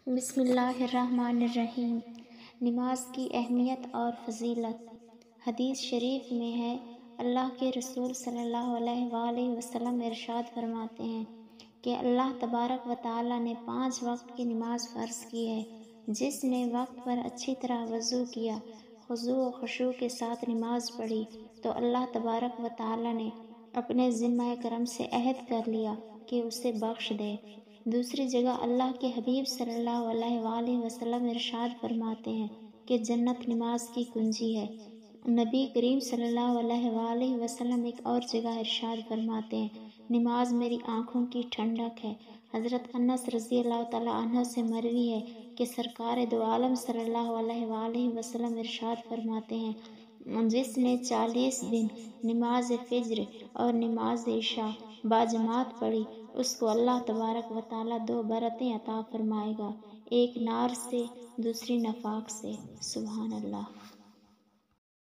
بسم اللہ الرحمن الرحیم۔ نماز کی اہمیت اور فضیلت۔ حدیث شریف میں ہے، اللہ کے رسول صلی اللہ علیہ وآلہ وسلم ارشاد فرماتے ہیں کہ اللہ تبارک و تعالی نے 5 وقت کی نماز فرض کی ہے۔ جس نے وقت پر اچھی طرح وضو کیا، خضوع و خشوع کے ساتھ نماز پڑھی، تو اللہ تبارک و تعالی نے اپنے ذمہ کرم سے عہد کر لیا کہ اسے بخش دے۔ دوسری جگہ اللہ کے حبیب صلی اللہ علیہ وآلہ وسلم ارشاد فرماتے ہیں کہ جنت نماز کی کنجی ہے۔ نبی کریم صلی اللہ علیہ وآلہ وسلم ایک اور جگہ ارشاد فرماتے ہیں، نماز میری آنکھوں کی ٹھنڈک ہے۔ حضرت انس رضی اللہ تعالیٰ عنہ سے مروی ہے کہ سرکار دو عالم صلی اللہ علیہ وآلہ وسلم ارشاد فرماتے ہیں، جس نے 40 دن نماز فجر اور نماز عشاء باجماعت پڑھی، اس کو اللہ تبارک و تعالیٰ 2 برکتیں عطا فرمائے گا، ایک نار سے، دوسری نفاق سے۔ سبحان اللہ۔